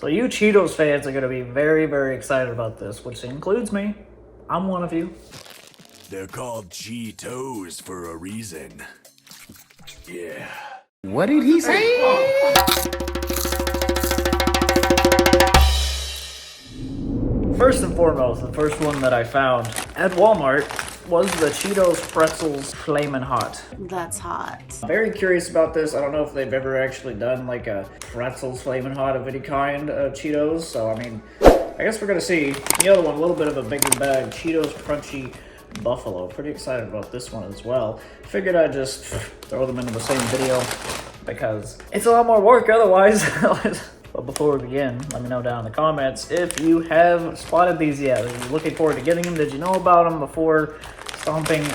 So you Cheetos fans are gonna be very, very excited about this, which includes me. I'm one of you. They're called Cheetos for a reason. Yeah. What did he say? First and foremost, the first one that I found at Walmart was the Cheetos Pretzels Flamin' Hot. That's hot. I'm very curious about this. I don't know if they've ever actually done like a Pretzels Flamin' Hot of any kind of Cheetos. So, I mean, I guess we're gonna see. The other one, a little bit of a bigger bag, Cheetos Crunchy Buffalo. Pretty excited about this one as well. Figured I'd just throw them into the same video because it's a lot more work otherwise. But before we begin, let me know down in the comments if you have spotted these yet. Are you looking forward to getting them? Did you know about them before stomping in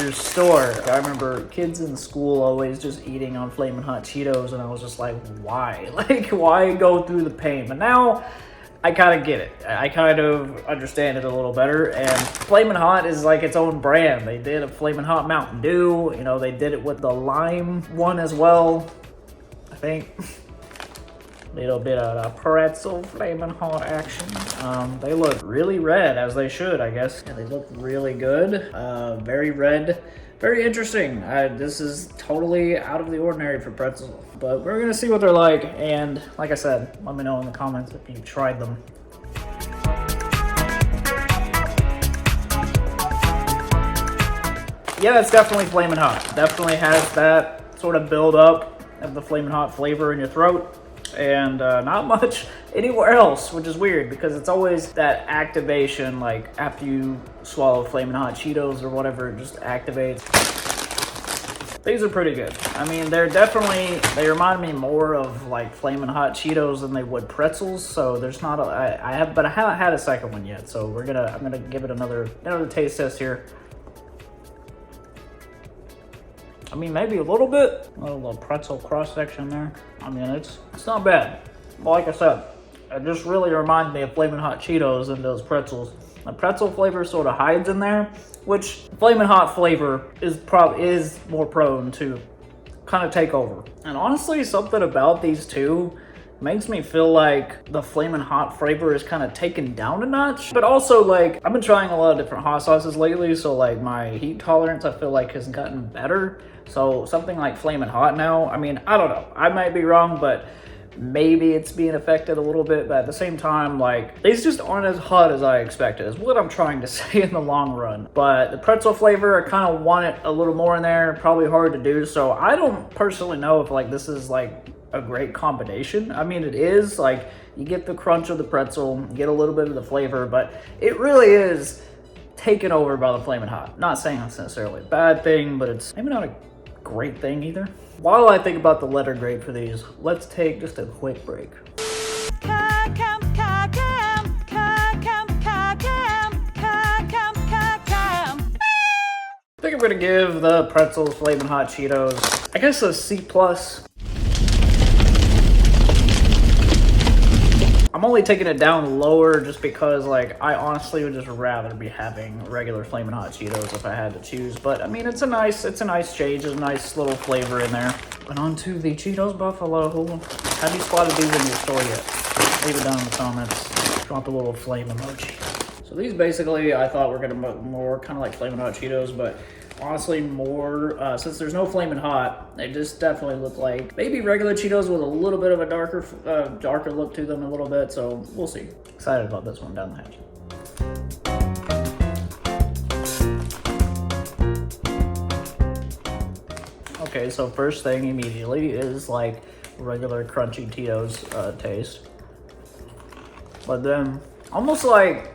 your store? I remember kids in school always just eating on Flamin' Hot Cheetos, and I was just like, why? Like, why go through the pain? But now I kind of get it. I kind of understand it a little better. And Flamin' Hot is like its own brand. They did a Flamin' Hot Mountain Dew. You know, they did it with the lime one as well, I think. Little bit of pretzel Flamin' Hot action. They look really red, as they should, I guess. Yeah, they look really good. Very red. Very interesting. This is totally out of the ordinary for pretzel. But we're gonna see what they're like, and like I said, let me know in the comments if you've tried them. Yeah, it's definitely Flamin' Hot. Definitely has that sort of build up of the Flamin' Hot flavor in your throat. And not much anywhere else, which is weird because it's always that activation, like after you swallow Flamin' Hot Cheetos or whatever, it just activates. These are pretty good. I mean, they remind me more of like Flamin' Hot Cheetos than they would pretzels. So there's not I haven't had a second one yet. So I'm gonna give it another taste test here. I mean, maybe a little bit. A little pretzel cross section there. I mean, it's not bad. But like I said, it just really reminds me of Flamin' Hot Cheetos and those pretzels. The pretzel flavor sort of hides in there, which Flamin' Hot flavor is more prone to kind of take over. And honestly, something about these two makes me feel like the Flamin' Hot flavor is kind of taken down a notch. But also, like, I've been trying a lot of different hot sauces lately, so like my heat tolerance, I feel like, has gotten better. So something like Flamin' Hot now, I mean, I don't know. I might be wrong, but maybe it's being affected a little bit. But at the same time, like, these just aren't as hot as I expected, is what I'm trying to say in the long run. But the pretzel flavor, I kind of want it a little more in there. Probably hard to do. So I don't personally know if, like, this is, like, a great combination. I mean, it is. Like, you get the crunch of the pretzel, get a little bit of the flavor, but it really is taken over by the Flamin' Hot. Not saying that's necessarily a bad thing, but it's maybe not a great thing either. While I think about the letter grade for these, let's take just a quick break. I think I'm gonna give the Pretzels Flamin' Hot Cheetos, I guess, a C+. I'm only taking it down lower just because, like, I honestly would just rather be having regular Flamin' Hot Cheetos if I had to choose. But I mean, it's a nice change. There's a nice little flavor in there. And on to the Cheetos Buffalo. Have you spotted these in your store yet? Leave it down in the comments. Drop a little flame emoji. So these basically, I thought were gonna be more kind of like Flamin' Hot Cheetos, but honestly more, since there's no Flamin' Hot, they just definitely look like maybe regular Cheetos with a little bit of a darker look to them a little bit, so we'll see. Excited about this one down the hatch. Okay, so first thing immediately is like regular crunchy Cheetos taste. But then almost like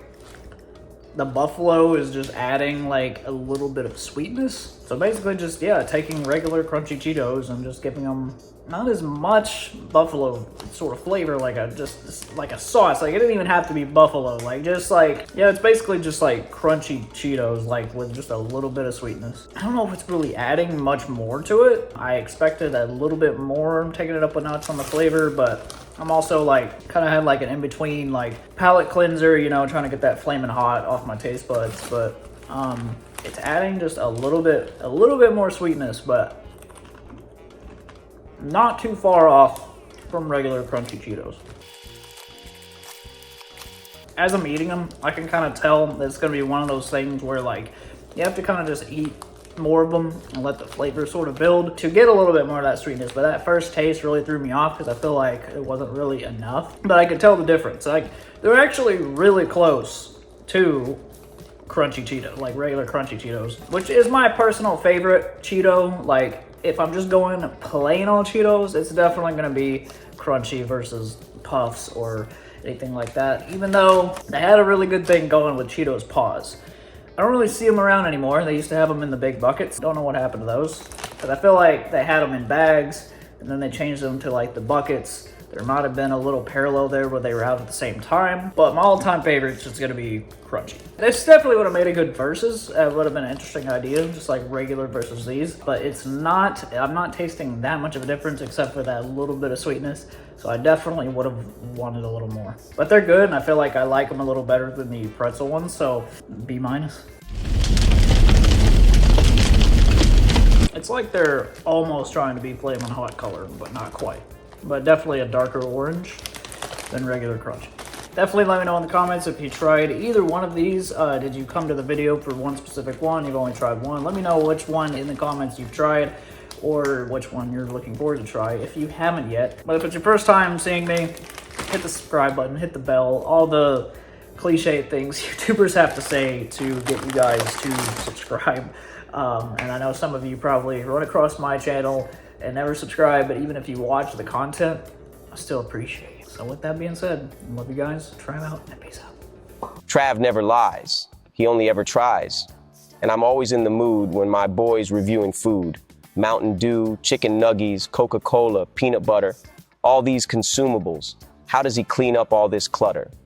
the buffalo is just adding like a little bit of sweetness. So basically just, yeah, taking regular crunchy Cheetos and just giving them not as much buffalo sort of flavor, like just like a sauce. Like, it didn't even have to be buffalo. Like, just like, yeah, it's basically just like crunchy Cheetos, like with just a little bit of sweetness. I don't know if it's really adding much more to it. I expected a little bit more. I'm taking it up a notch on the flavor, but I'm also like kind of had like an in-between like palate cleanser, you know, trying to get that Flamin' Hot off my taste buds. But It's adding just a little bit more sweetness, but not too far off from regular crunchy Cheetos. As I'm eating them, I can kind of tell that it's going to be one of those things where like you have to kind of just eat more of them and let the flavor sort of build to get a little bit more of that sweetness. But that first taste really threw me off because I feel like it wasn't really enough. But I could tell the difference. Like they're actually really close to crunchy Cheetos, like regular crunchy Cheetos, which is my personal favorite Cheeto. Like if I'm just going plain old Cheetos, it's definitely going to be crunchy versus Puffs or anything like that, even though they had a really good thing going with Cheetos Paws. I don't really see them around anymore. They used to have them in the big buckets. Don't know what happened to those, because I feel like they had them in bags and then they changed them to like the buckets. There might have been a little parallel there where they were out at the same time, but my all-time favorite is just gonna be crunchy. This definitely would have made a good versus. It would have been an interesting idea, just like regular versus these, but it's not. I'm not tasting that much of a difference except for that little bit of sweetness, so I definitely would have wanted a little more. But they're good, and I feel like I like them a little better than the pretzel ones, so B-. It's like they're almost trying to be Flamin' Hot color, but not quite. But definitely a darker orange than regular crunchy. Definitely let me know in the comments if you tried either one of these. Did you come to the video for one specific one? You've only tried one. Let me know which one in the comments you've tried or which one you're looking forward to try if you haven't yet. But if it's your first time seeing me, hit the subscribe button, hit the bell, all the cliche things YouTubers have to say to get you guys to subscribe. And I know some of you probably run across my channel and never subscribe, but even if you watch the content, I still appreciate it. So with that being said, I love you guys. Try them out and peace out. Trav never lies. He only ever tries. And I'm always in the mood when my boy's reviewing food. Mountain Dew, chicken nuggies, Coca-Cola, peanut butter, all these consumables. How does he clean up all this clutter?